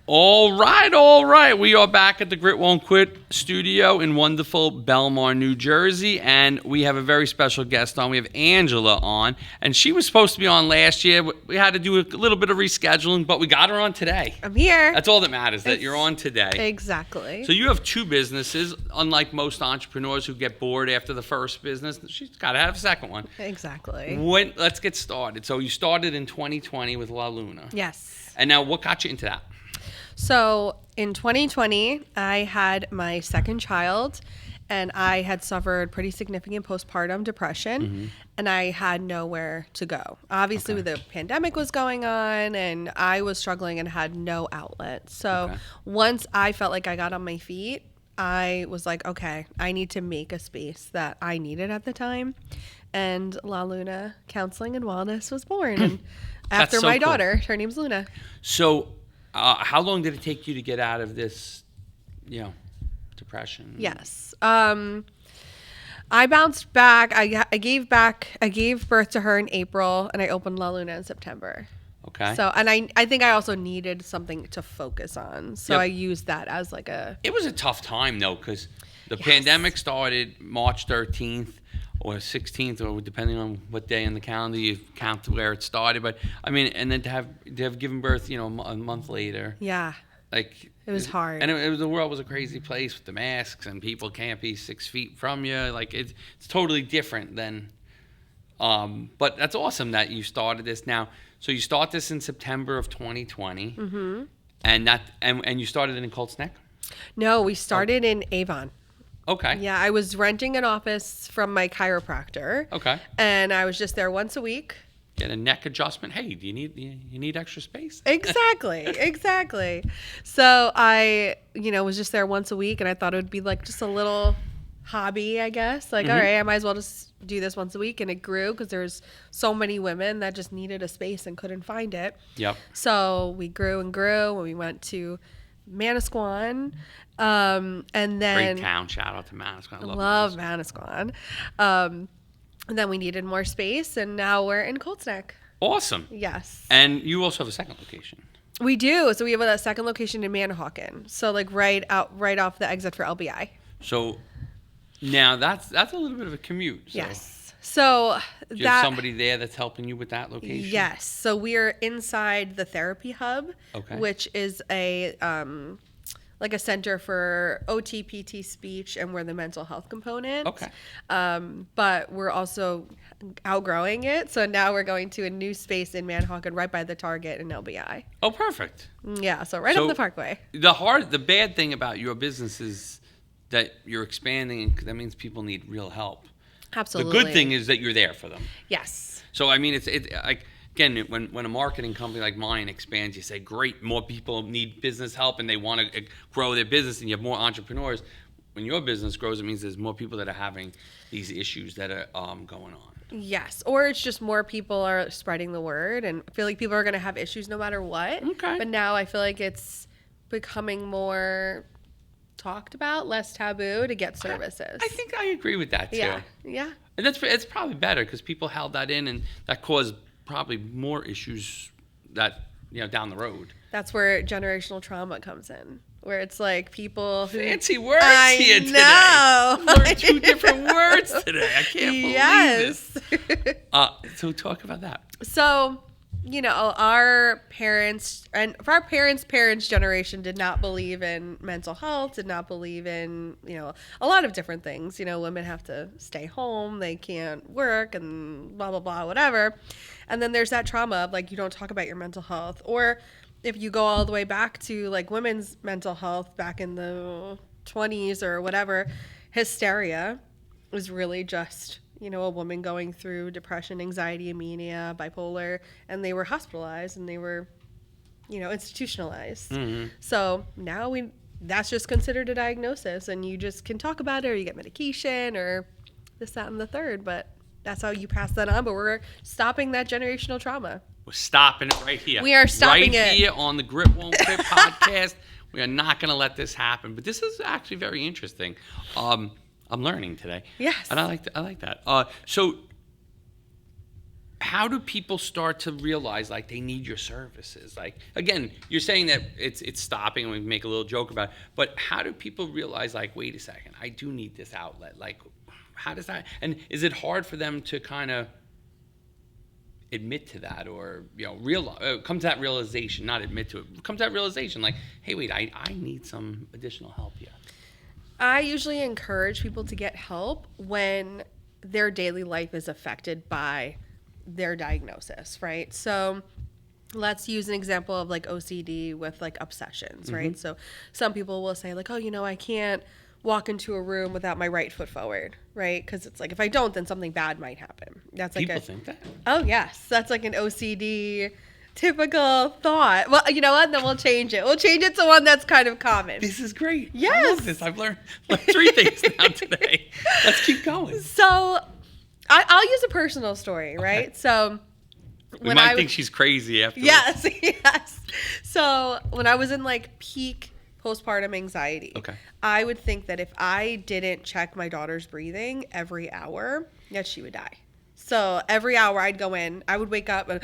All right, all right. We are back at the Grit Won't Quit studio in wonderful Belmar, New Jersey, and we have a very special guest on. We have Angela on, and she was supposed to be on last year. We had to do a little bit of rescheduling, but we got her on today. I'm here. That's all that matters, that you're on today. Exactly. So you have two businesses. Unlike most entrepreneurs who get bored after the first business, she's got to have a second one. Exactly. Let's get started. So you started in 2020 with La Luna. Yes. And now what got you into that? So in 2020, I had my second child, and I had suffered pretty significant postpartum depression, and I had nowhere to go. Obviously, the pandemic was going on, and I was struggling and had no outlet. So once I felt like I got on my feet, I was like, okay, I need to make a space that I needed at the time. And La Luna Counseling and Wellness was born. And after so my cool. daughter, her name's Luna. So how long did it take you to get out of this, depression? Yes. I bounced back. I gave birth to her in April, and I opened La Luna in September. Okay. So, and I think I also needed something to focus on. So I used that as like a... It was a tough time, though, because the pandemic started March 13th or 16th, or depending on what day in the calendar you count to where it started. But, I mean, and then to have given birth, a month later. Yeah. Like... It was hard. And the world was a crazy place with the masks, and people can't be 6 feet from you. Like, it's totally different than... but that's awesome that you started this now. So you start this in September of 2020, and you started it in Colts Neck? No, we started in Avon. Okay. Yeah, I was renting an office from my chiropractor. Okay. And I was just there once a week. Get a neck adjustment. Hey, do you need extra space? Exactly. So I, was just there once a week, and I thought it would be like just a little hobby, I guess. Like, all right, I might as well just do this once a week. And it grew because there's so many women that just needed a space and couldn't find it. Yep. So we grew and grew, and we went to Manasquan. And then... Great town. Shout out to Manasquan. I love Manasquan. And then we needed more space, and now we're in Colts Neck. Awesome. Yes. And you also have a second location. We do. So we have a second location in Manahawkin. So like right off the exit for LBI. So now that's a little bit of a commute. So. Yes. So do you have somebody there that's helping you with that location? Yes. So we are inside the therapy hub, which is a like a center for OT, PT, speech, and we're the mental health component. Okay. But we're also outgrowing it. So now we're going to a new space in Manahawkin right by the Target in LBI. Oh, perfect. Yeah, so right up the Parkway. The bad thing about your business is that you're expanding, and that means people need real help. Absolutely. The good thing is that you're there for them. Yes. So, I mean, it's like... Again, when a marketing company like mine expands, you say, great, more people need business help and they want to grow their business, and you have more entrepreneurs. When your business grows, it means there's more people that are having these issues that are going on. Yes, or it's just more people are spreading the word, and I feel like people are going to have issues no matter what. Okay. But now I feel like it's becoming more talked about, less taboo to get services. I think I agree with that, too. Yeah. And it's probably better because people held that in, and that caused probably more issues that down the road. That's where generational trauma comes in, where it's like people who fancy words here today. I know. Learned two different words today. I can't believe it. So talk about that. So, our parents and our parents' generation did not believe in mental health, did not believe in, a lot of different things. Women have to stay home, they can't work, and blah, blah, blah, whatever. And then there's that trauma of like, you don't talk about your mental health. Or if you go all the way back to like women's mental health back in the 20s or whatever, hysteria was really just, a woman going through depression, anxiety, mania, bipolar, and they were hospitalized and they were, institutionalized. Mm-hmm. So now that's just considered a diagnosis, and you just can talk about it, or you get medication or this, that, and the third, but that's how you pass that on. But we're stopping that generational trauma. We're stopping it right here. We are stopping it. Right here on the Grit Won't Quit podcast. We are not going to let this happen. But this is actually very interesting. I'm learning today. Yes. And I like that. So how do people start to realize like they need your services? Like, again, you're saying that it's stopping, and we make a little joke about it, but how do people realize like, wait a second, I do need this outlet? Like, how does that, and is it hard for them to kind of admit to that, or come to that realization, not admit to it, come to that realization like, hey, wait, I need some additional help here? I usually encourage people to get help when their daily life is affected by their diagnosis, right? So let's use an example of like OCD with like obsessions, right? So some people will say like, oh, I can't walk into a room without my right foot forward, right? Because it's like, if I don't, then something bad might happen. That's like people think that. Oh yes, that's like an OCD typical thought. Well, you know what? Then we'll change it. We'll change it to one that's kind of common. This is great. Yes. I love this. I've learned like 3 things now today. Let's keep going. So I'll use a personal story, right? Okay. So we might think she's crazy afterwards. Yes. So when I was in like peak postpartum anxiety, okay, I would think that if I didn't check my daughter's breathing every hour, that she would die. So every hour I'd go in, I would wake up in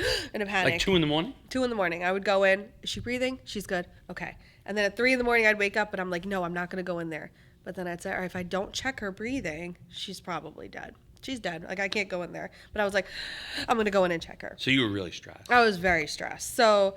a panic. Like 2 a.m? 2 a.m. I would go in. Is she breathing? She's good. Okay. And then at 3 a.m, I'd wake up and I'm like, no, I'm not going to go in there. But then I'd say, all right, if I don't check her breathing, she's probably dead. She's dead. Like, I can't go in there. But I was like, I'm going to go in and check her. So you were really stressed. I was very stressed. So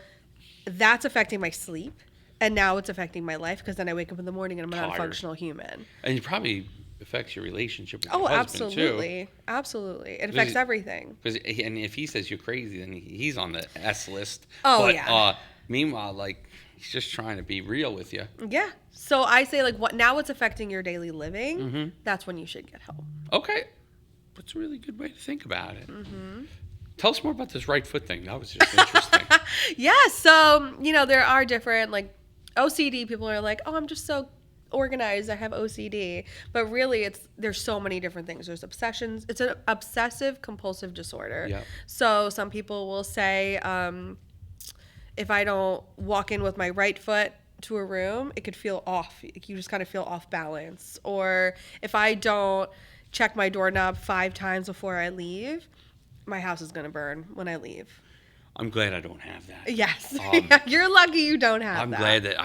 that's affecting my sleep. And now it's affecting my life because then I wake up in the morning and I'm not a functional human. And it probably affects your relationship with your husband, absolutely. too. Absolutely. It affects everything. Because and if he says you're crazy, then he's on the S list. Oh, but, yeah. Meanwhile, like, he's just trying to be real with you. Yeah. So I say, like, now it's affecting your daily living. That's when you should get help. Okay. That's a really good way to think about it. Tell us more about this right foot thing. That was just interesting. Yeah. So, there are different, like, OCD people are like, oh, I'm just so organized, I have OCD. But really, there's so many different things. There's obsessions. It's an obsessive compulsive disorder. Yep. So some people will say, if I don't walk in with my right foot to a room, it could feel off. You just kind of feel off balance. Or if I don't check my doorknob 5 times before I leave, my house is going to burn when I leave. I'm glad I don't have that. Yes. You're lucky you don't have that. I'm glad that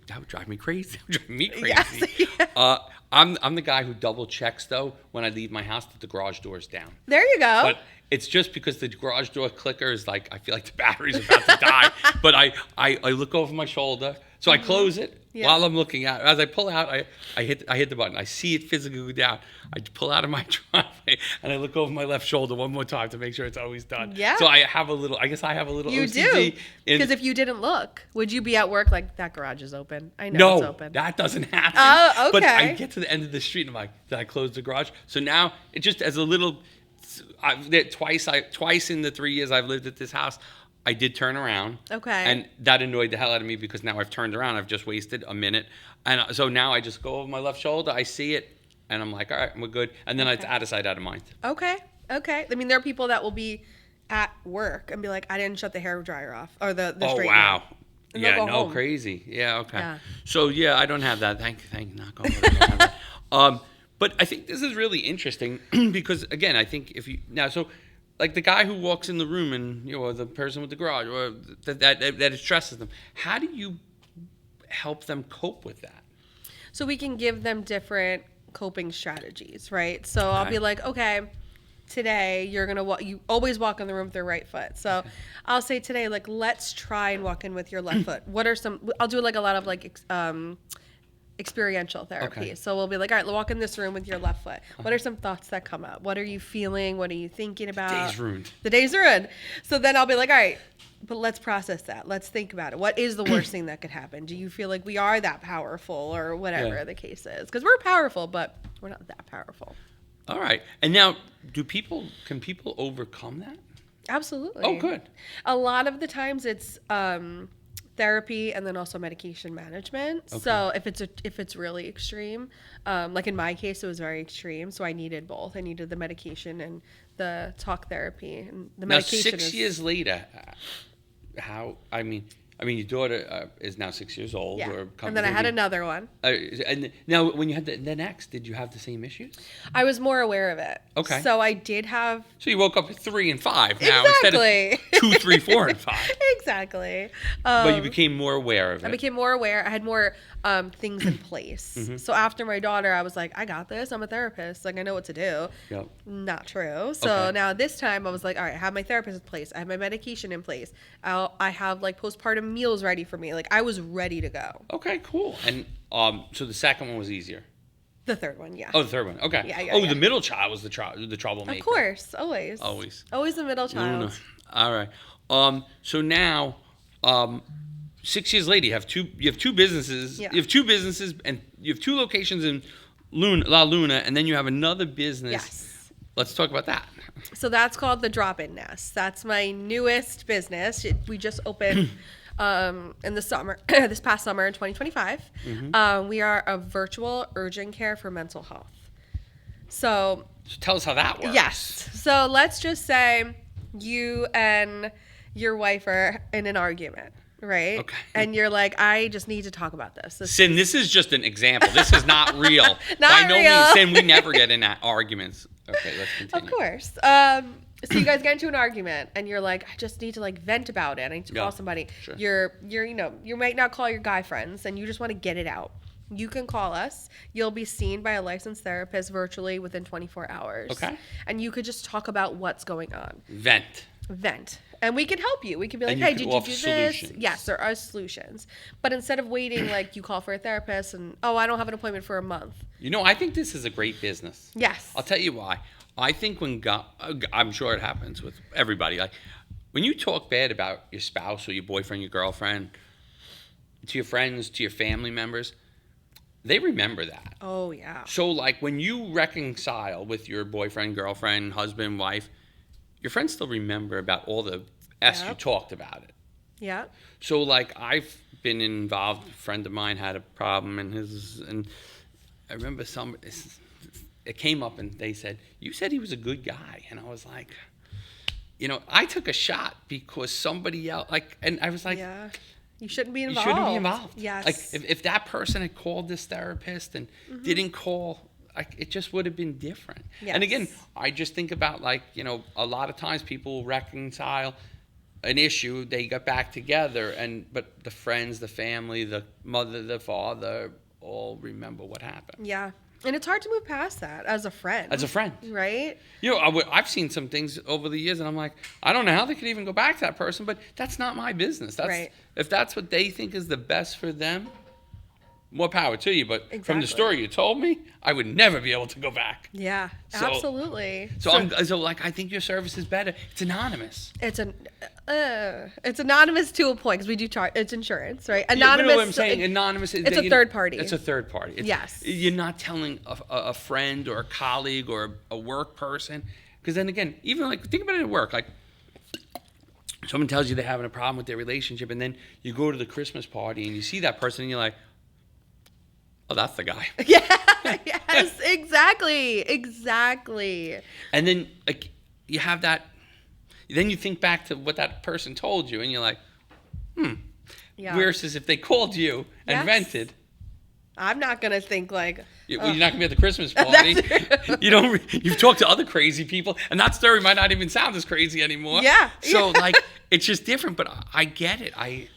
that would drive me crazy. That would drive me crazy. Yes. I'm the guy who double checks, though, when I leave my house that the garage door is down. There you go. But it's just because the garage door clicker is like, I feel like the battery's about to die. But I look over my shoulder. So I close it while I'm looking out. As I pull out, I hit the button. I see it physically go down. I pull out of my driveway and I look over my left shoulder one more time to make sure it's always done. Yeah. So I have a little You OCD. do. Because if you didn't look, would you be at work like, that garage is open? I know it's open. No, that doesn't happen. Oh, okay. But I get to the end of the street and I'm like, did I close the garage? So now it just as a little, twice in the 3 years I've lived at this house, I did turn around. Okay. And that annoyed the hell out of me because now I've turned around. I've just wasted a minute. And so now I just go over my left shoulder. I see it. And I'm like, all right, we're good. And then it's out of sight, out of mind. Okay. I mean, there are people that will be at work and be like, I didn't shut the hair dryer off. Or the straightener. Oh, wow. And Yeah, no, home. crazy. Yeah, okay. Yeah. So, yeah, I don't have that. Thank you, knock on wood, I don't have that. But I think this is really interesting because, again, I think like the guy who walks in the room and, the person with the garage, or that it stresses them. How do you help them cope with that? So we can give them different coping strategies, right? So I'll be like, okay, today you're going to you always walk in the room with your right foot. So I'll say today, like, let's try and walk in with your left foot. What are I'll do like a lot of like, experiential therapy. Okay. So we'll be like, all right, walk in this room with your left foot. What are some thoughts that come up? What are you feeling? What are you thinking about? The day's ruined. The day's ruined. So then I'll be like, all right, but let's process that. Let's think about it. What is the worst thing that could happen? Do you feel like we are that powerful or whatever the case is? Because we're powerful, but we're not that powerful. All right. And now, can people overcome that? Absolutely. Oh, good. A lot of the times it's therapy and then also medication management. Okay. So if it's really extreme, like in my case, it was very extreme. So I needed both. I needed the medication and the talk therapy and the medication. Now, 6 years later, I mean, your daughter is now 6 years old. Yeah. Or And then I had another one. And now, when you had the next, did you have the same issues? I was more aware of it. Okay. So I did have. So you woke up at 3 and 5 now Exactly. instead of 2, 3, 4, and 5. Exactly. But you became more aware of it. I became more aware. I had more things in place. So after my daughter, I was like, I got this. I'm a therapist. Like, I know what to do. Yep. Not true. So Okay. now this time I was like, all right, I have my therapist in place. I have my medication in place. I have like postpartum meals ready for me. Like, I was ready to go. Okay, cool. And so the second one was easier. The third one, yeah. Oh, the third one. Okay. Yeah. The middle child was the troublemaker. Of course, always. Always the middle child. Luna. All right. So now, 6 years later, you have two businesses. Yeah. You have two businesses, and you have 2 locations in La Luna, and then you have another business. Yes. Let's talk about that. So that's called the Drop-In Nest. That's my newest business. We just opened in the summer, this past summer in 2025. We are a virtual urgent care for mental health. So tell us how that works. yes. So let's just say you and your wife are in an argument, right? Okay. And you're like, I just need to talk about this. Sin, this is just an example. This is not real. Not By no real. means, Sin, we never get in arguments. Okay, let's continue. Of course. So you guys get into an argument and you're like, I just need to like vent about it. I need to call somebody. Sure. You might not call your guy friends and you just want to get it out. You can call us. You'll be seen by a licensed therapist virtually within 24 hours. Okay. And you could just talk about what's going on. Vent. And we can help you. We can be like, And you hey, can did you do offer this? solutions. Yes, there are solutions. But instead of waiting, like you call for a therapist and, I don't have an appointment for a month. I think this is a great business. Yes. I'll tell you why. I think when God, I'm sure it happens with everybody. Like when you talk bad about your spouse or your boyfriend, your girlfriend, to your friends, to your family members, they remember that. Oh, yeah. So like when you reconcile with your boyfriend, girlfriend, husband, wife, your friends still remember about all the you talked about it. Yeah. So like I've been involved. A friend of mine had a problem, and I remember it came up and they said, you said he was a good guy. And I was like, I took a shot because somebody else, and I was like, yeah, you shouldn't be involved. You shouldn't be involved. Yes. Like if that person had called this therapist and didn't call, it just would have been different. Yes. And again, I just think about a lot of times people reconcile an issue, they got back together, but the friends, the family, the mother, the father, all remember what happened. Yeah. And it's hard to move past that as a friend. Right? I've seen some things over the years, and I'm like, I don't know how they could even go back to that person, but that's not my business. Right. If that's what they think is the best for them, more power to you. But from Exactly. the story you told me, I would never be able to go back. Yeah, absolutely. So I think your service is better. It's anonymous. It's anonymous to a point because we do charge. It's insurance, right? Anonymous. You know what I'm saying? Anonymous. It's a third party. It's a third party. Yes. You're not telling a friend or a colleague or a work person, because then again, even think about it at work. Like someone tells you they're having a problem with their relationship, and then you go to the Christmas party and you see that person, and you're like, oh, that's the guy. Yeah. Yes. Exactly. And then you have that. Then you think back to what that person told you, and you're like, Yeah. Versus if they called you and vented. I'm not gonna think like. You're not gonna be at the Christmas party. You've talked to other crazy people, and that story might not even sound as crazy anymore. Yeah. So it's just different, but I get it. I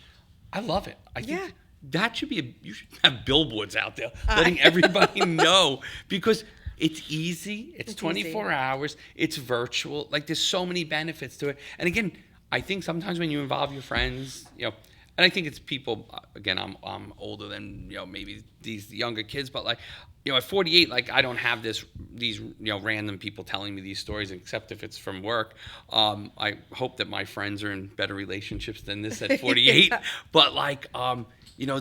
love it. I think that should be you should have billboards out there letting everybody know, because it's easy. It's 24 easy. hours. It's virtual. There's so many benefits to it. And again, I think sometimes when you involve your friends, and I think it's people. Again, I'm older than maybe these younger kids, but at 48, I don't have these random people telling me these stories, except if it's from work. I hope that my friends are in better relationships than this at 48. But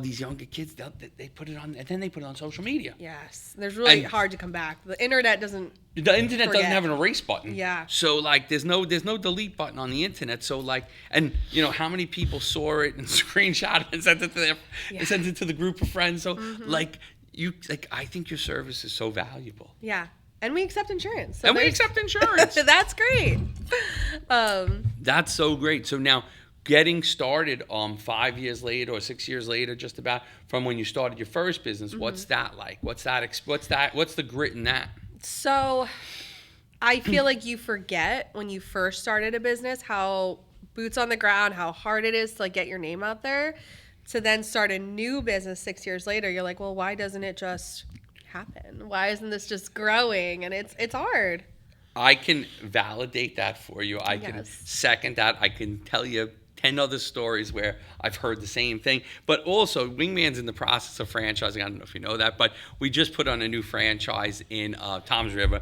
these younger kids, they put it on, and then they put it on social media. Yes, there's really hard to come back. The internet doesn't. The internet doesn't have an erase button. Yeah. So there's no delete button on the internet. So and how many people saw it and screenshot it and sent it to the group of friends. So I think your service is so valuable. Yeah. And we accept insurance. So and we accept insurance. That's great. That's so great. So now, getting started 5 years later or 6 years later, just about from when you started your first business, what's that like? What's the grit in that? So I feel like you forget when you first started a business how boots on the ground, how hard it is to like get your name out there. To then start a new business 6 years later, you're like, well, why doesn't it just happen? Why isn't this just growing? And it's hard. I can validate that for you. I can second that. I can tell you 10 other stories where I've heard the same thing. But also, Wingman's in the process of franchising. I don't know if you know that, but we just put on a new franchise in Toms River.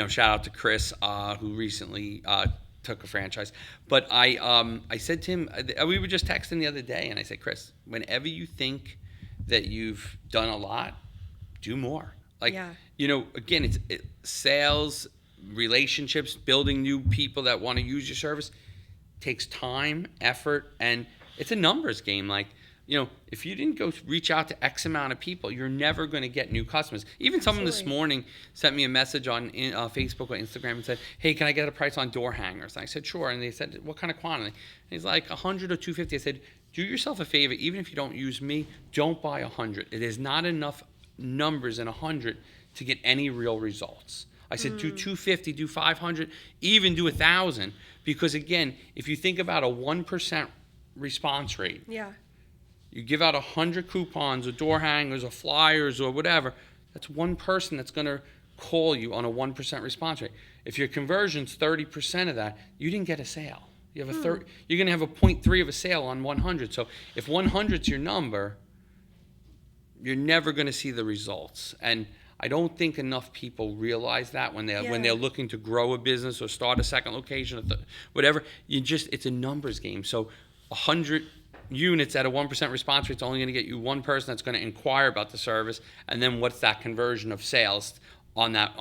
Shout out to Chris, who recently took a franchise. But I said to him, we were just texting the other day, and I said, Chris, whenever you think that you've done a lot, do more. Again, it's sales, relationships, building new people that want to use your service takes time, effort, and it's a numbers game. If you didn't go reach out to X amount of people, you're never going to get new customers. Even someone this morning sent me a message on Facebook or Instagram and said, hey, can I get a price on door hangers? And I said, sure. And they said, what kind of quantity? And he's like, 100 or 250. I said, do yourself a favor. Even if you don't use me, don't buy 100. It is not enough numbers in 100 to get any real results. I said, do 250, do 500, even do 1,000. Because again, if you think about a 1% response rate, you give out 100 coupons or door hangers or flyers or whatever, that's one person that's going to call you on a 1% response rate. If your conversion's 30% of that, you didn't get a sale. You have you're going to have a 0.3 of a sale on 100. So if 100's your number, you're never going to see the results. And I don't think enough people realize that when they're looking to grow a business or start a second location or whatever. It's a numbers game. So 100 units at a 1% response rate is only going to get you one person that's going to inquire about the service, and then what's that conversion of sales on that.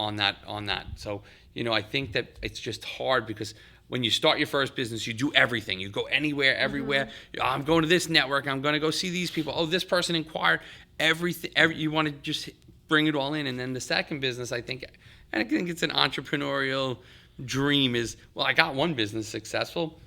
So I think that it's just hard because when you start your first business, you do everything. You go anywhere, everywhere. I'm going to this network. I'm going to go see these people. Oh, this person inquired. Everything. You want to just bring it all in. And then the second business, I think it's an entrepreneurial dream is, well, I got one business successful.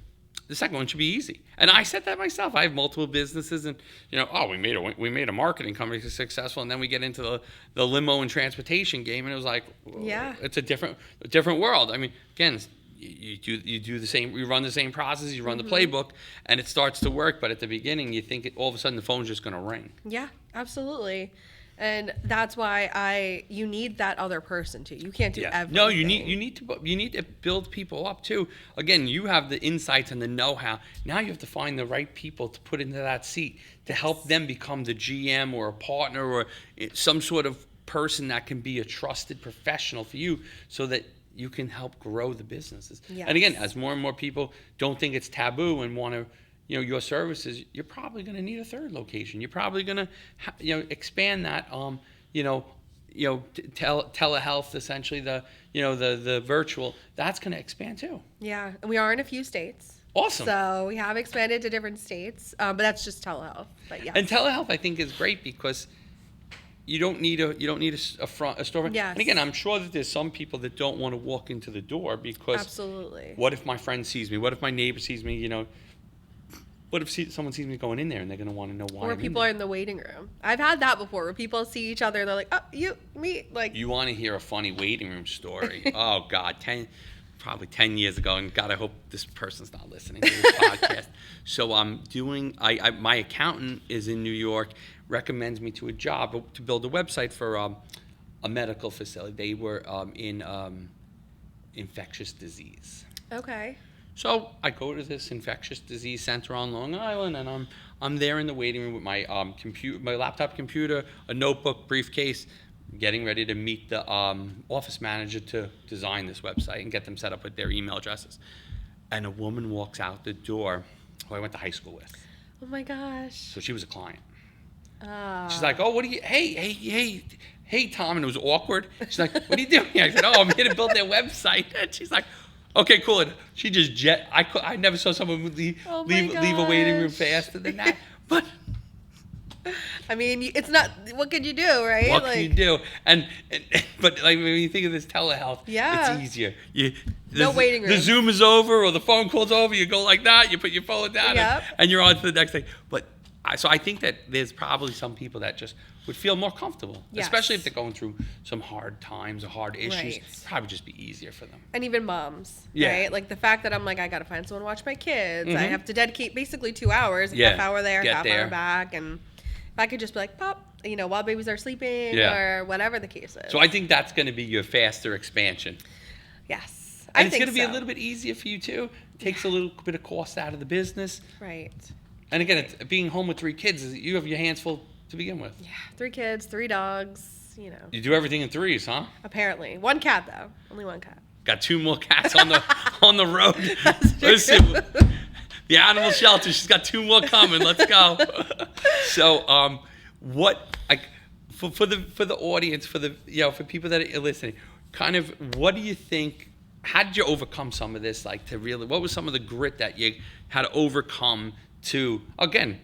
The second one should be easy. And I said that myself. I have multiple businesses and, we made a marketing company successful. And then we get into the limo and transportation game. And it was like, it's a different world. I mean, again, you do the same, you run the same process, you run the playbook, and it starts to work. But at the beginning, you think all of a sudden the phone's just going to ring. Yeah, absolutely. And that's why you need that other person too. You can't do everything. No, you need to build people up too. Again, you have the insights and the know-how. Now you have to find the right people to put into that seat to help them become the GM or a partner or some sort of person that can be a trusted professional for you, so that you can help grow the businesses. Yes. And again, as more and more people don't think it's taboo and want to, your services, you're probably going to need a third location. You're probably going to, expand that, telehealth, essentially the virtual, that's going to expand too. Yeah. And we are in a few states. Awesome. So we have expanded to different states, but that's just telehealth. But yeah. And telehealth, I think, is great because you don't need a store. Yes. And again, I'm sure that there's some people that don't want to walk into the door because absolutely. What if my friend sees me? What if my neighbor sees me? What if someone sees me going in there and they're going to want to know why? Or people are in the waiting room. I've had that before where people see each other and they're like, oh, you, me. You want to hear a funny waiting room story. Oh, God. Probably 10 years ago. And God, I hope this person's not listening to this podcast. So I'm doing, my accountant is in New York, recommends me to a job to build a website for a medical facility. They were in infectious disease. Okay. So I go to this infectious disease center on Long Island, and I'm there in the waiting room with my my laptop computer, a notebook, briefcase, getting ready to meet the office manager to design this website and get them set up with their email addresses. And a woman walks out the door who I went to high school with. Oh my gosh. So she was a client. She's like, oh, hey, Tom, and it was awkward. She's like, what are you doing? I said, oh, I'm here to build their website. And she's like, okay, cool. And she just I never saw someone leave a waiting room faster than that. But I mean, it's not. What could you do, right? What can you do? But when you think of this telehealth, it's easier. No waiting room. The Zoom is over or the phone call's over. You go like that. You put your phone down and you're on to the next thing. But so I think that there's probably some people that just would feel more comfortable, especially if they're going through some hard times or hard issues. Right. It'd probably just be easier for them. And even moms, right? Like the fact that I'm like, I got to find someone to watch my kids. I have to dedicate basically 2 hours, half hour there, half hour back. And if I could just be like, pop, while babies are sleeping or whatever the case is. So I think that's going to be your faster expansion. Yes. And it's going to be a little bit easier for you too. It takes a little bit of cost out of the business. Right. And again, it's, being home with 3 kids, you have your hands full to begin with. Yeah, 3 kids, 3 dogs, You do everything in 3s, huh? Apparently. 1 cat, though. Only 1 cat. Got 2 more cats on the road. Listen, the animal shelter, she's got 2 more coming. Let's go. So, for the audience, for people that are listening, kind of, what do you think? How did you overcome some of this? Like, what was some of the grit that you had to overcome to, again,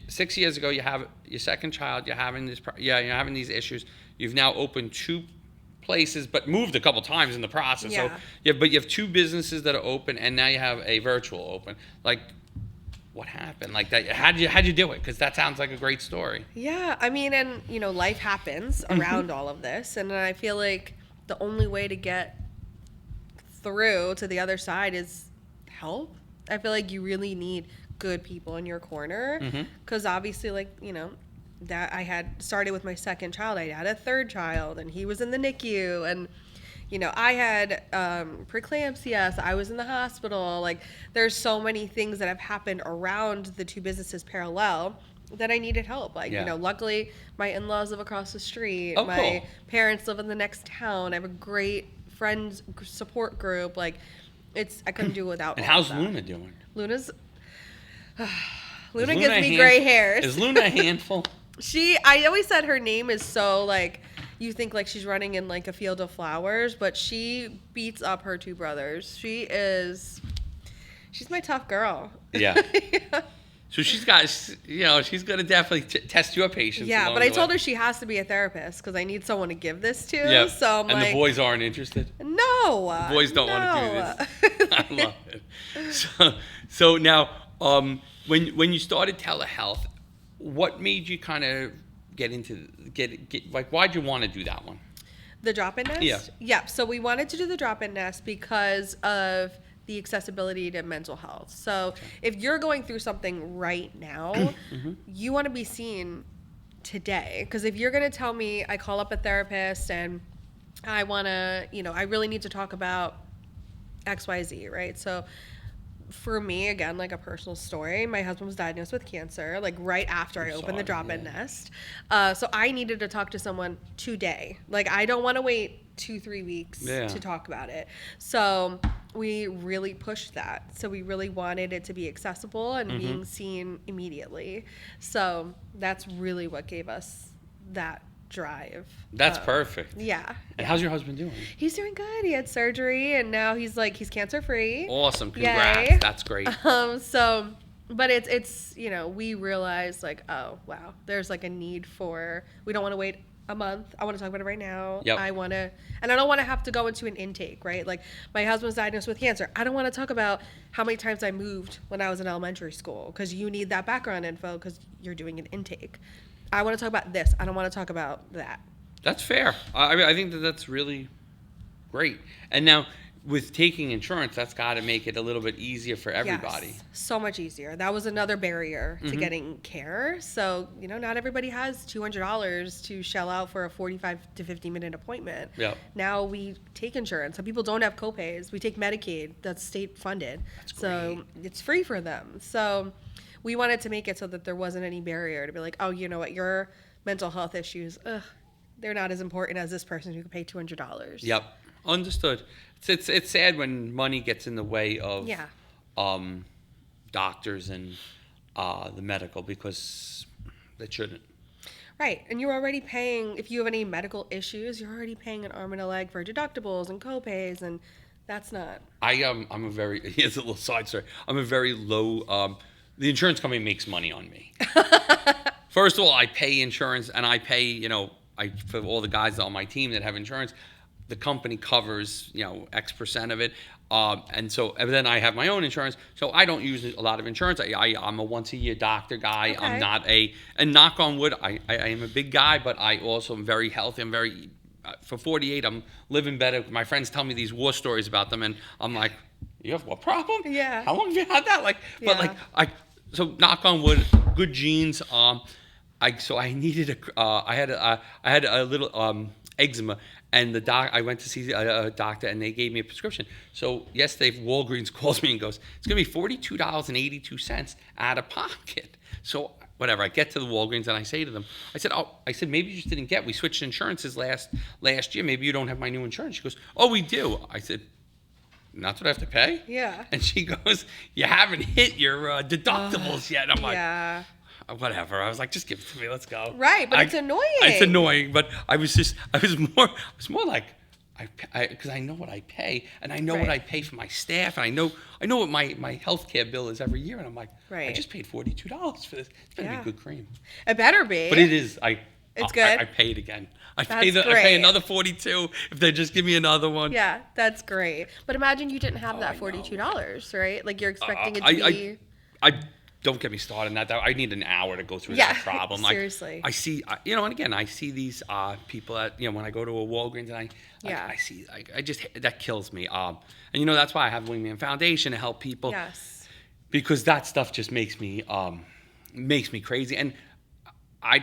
6 years ago, you have your second child, you're having these issues. You've now opened 2 places, but moved a couple times in the process. Yeah. So, but you have 2 businesses that are open, and now you have a virtual open. Like, what happened? Like that? How'd you do it? Because that sounds like a great story. Yeah, I mean, and life happens around all of this, and I feel like the only way to get through to the other side is help. I feel like you really need good people in your corner, because obviously, that I had started with my second child. I had a third child, and he was in the NICU, and I had preeclampsia. So I was in the hospital. Like, there's so many things that have happened around the 2 businesses parallel that I needed help. Like, luckily my in-laws live across the street. My parents live in the next town. I have a great friends support group. Like, I couldn't do it without. And how's Luna doing? Luna gives me gray hairs. Is Luna a handful? I always said her name is so, like, you think like she's running in like a field of flowers, but she beats up her 2 brothers. She's my tough girl. Yeah. So she's going to definitely test your patience. Yeah, but I told her she has to be a therapist because I need someone to give this to. Yeah. So I'm and the boys aren't interested? No. The boys don't want to do this. I love it. So now, when you started telehealth, what made you kind of get like, why'd you want to do that one? The drop-in nest? Yeah. Yeah. So we wanted to do the drop-in nest because of the accessibility to mental health. So if you're going through something right now, you want to be seen today. Because if you're going to tell me, I call up a therapist and I want to, I really need to talk about XYZ, right? So for me, again, like a personal story, my husband was diagnosed with cancer, like right after I opened the drop-in nest. So I needed to talk to someone today. Like, I don't want to wait 2-3 weeks to talk about it. So we really pushed that. So we really wanted it to be accessible and being seen immediately. So that's really what gave us that drive. That's perfect. Yeah. And how's your husband doing? He's doing good. He had surgery and now he's cancer free. Awesome. Congrats. Yay. That's great. But it's we realized like, oh wow, there's like a need for, we don't want to wait a month. I want to talk about it right now. Yep. I don't want to have to go into an intake, right? Like, my husband's diagnosed with cancer. I don't want to talk about how many times I moved when I was in elementary school, because you need that background info because you're doing an intake. I want to talk about this. I don't want to talk about that. That's fair. I think that's really great. And now, with taking insurance, that's got to make it a little bit easier for everybody. Yes, so much easier. That was another barrier to getting care. So, not everybody has $200 to shell out for a 45 to 50-minute appointment. Yep. Now we take insurance. Some people don't have copays. We take Medicaid. That's state funded. That's great. So it's free for them. So we wanted to make it so that there wasn't any barrier to be like, oh, you know what, your mental health issues, they're not as important as this person who can pay $200. Yep. Understood. It's sad when money gets in the way of doctors and the medical, because it shouldn't. Right. And you're already paying, if you have any medical issues, you're already paying an arm and a leg for deductibles and copays, and that's not. I'm a very, here's a little side story. I'm a very low, the insurance company makes money on me. First of all, I pay insurance, and I pay, for all the guys on my team that have insurance. the company covers, X percent of it. And then I have my own insurance, so I don't use a lot of insurance. I'm a once a year doctor guy. Okay. I'm not and knock on wood, I am a big guy, but I also am very healthy. I'm very, for 48, I'm living better. My friends tell me these war stories about them, and I'm like, you have what problem? Yeah. How long have you had that? So knock on wood, good genes. I needed I had a little eczema, and I went to see a doctor, and they gave me a prescription. So yesterday, Walgreens calls me and goes, it's gonna be $42.82 out of pocket. So whatever, I get to the Walgreens and I say to them, I said maybe you just didn't get. We switched insurances last year. Maybe you don't have my new insurance. She goes, oh, we do. I said, and that's what I have to pay? Yeah. And she goes, you haven't hit your deductibles yet. I'm like, Yeah. Whatever. I was like, just give it to me. Let's go. Right, but it's annoying. It's annoying, but I was more like, because I know what I pay, and I know what I pay for my staff, and I know what my healthcare bill is every year, and I'm like, I just paid $42 for this. It's gonna be good cream. It better be. But it is. It's good. I pay it again. I That's great. pay another $42 if they just give me another one. Yeah, that's great. But imagine you didn't have that $42, right? Like you're expecting it to be. Don't get me started on that. I need an hour to go through that problem. Seriously. I see, and again, I see these people at, when I go to a Walgreens, and I see, that kills me. And that's why I have Wingman Foundation to help people. Yes. Because that stuff just makes me crazy. And I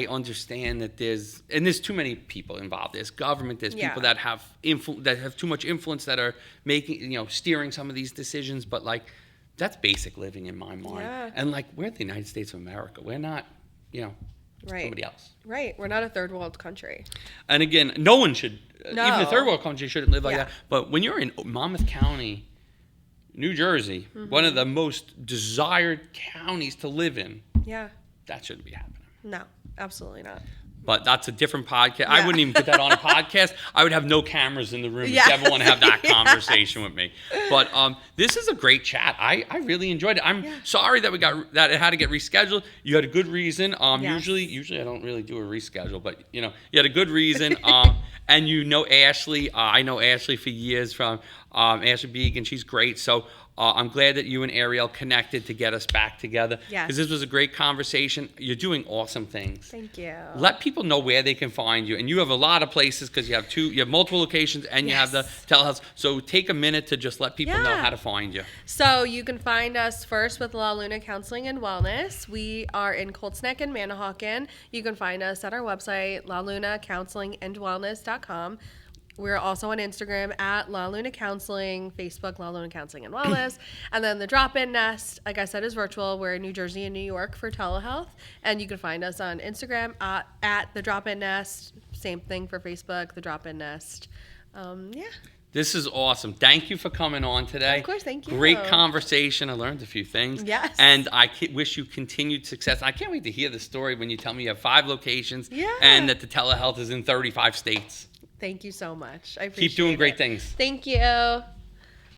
understand that there's too many people involved. There's government. There's people that have too much influence, that are making, steering some of these decisions. But that's basic living in my mind. Yeah. And we're the United States of America. We're not, somebody else. Right. We're not a third world country. And again, no one should, No. even a third world country shouldn't live like that. But when you're in Monmouth County, New Jersey, one of the most desired counties to live in, that shouldn't be happening. No, absolutely not. But that's a different podcast. I wouldn't even put that on a podcast. I would have no cameras in the room if you ever want to have that conversation with me. But this is a great chat. I really enjoyed it. I'm sorry that it had to get rescheduled. You had a good reason. Usually I don't really do a reschedule, but you had a good reason. And Ashley. I know Ashley for years from Ashley Beeg, and she's great. So I'm glad that you and Ariel connected to get us back together. Yes. Because this was a great conversation. You're doing awesome things. Thank you. Let people know where they can find you. And you have a lot of places, because you have multiple locations, and you have the telehealth. So take a minute to just let people know how to find you. So you can find us first with La Luna Counseling and Wellness. We are in Colts Neck and Manahawkin. You can find us at our website, lalunacounselingandwellness.com. We're also on Instagram at La Luna Counseling, Facebook, La Luna Counseling and Wellness. And then the Drop-In Nest, like I said, is virtual. We're in New Jersey and New York for telehealth. And you can find us on Instagram at the Drop-In Nest. Same thing for Facebook, the Drop-In Nest. This is awesome. Thank you for coming on today. Of course, thank you. Great conversation. I learned a few things. Yes. And I wish you continued success. I can't wait to hear the story when you tell me you have 5 locations and that the telehealth is in 35 states. Thank you so much. I appreciate it. Keep doing great things. Thank you.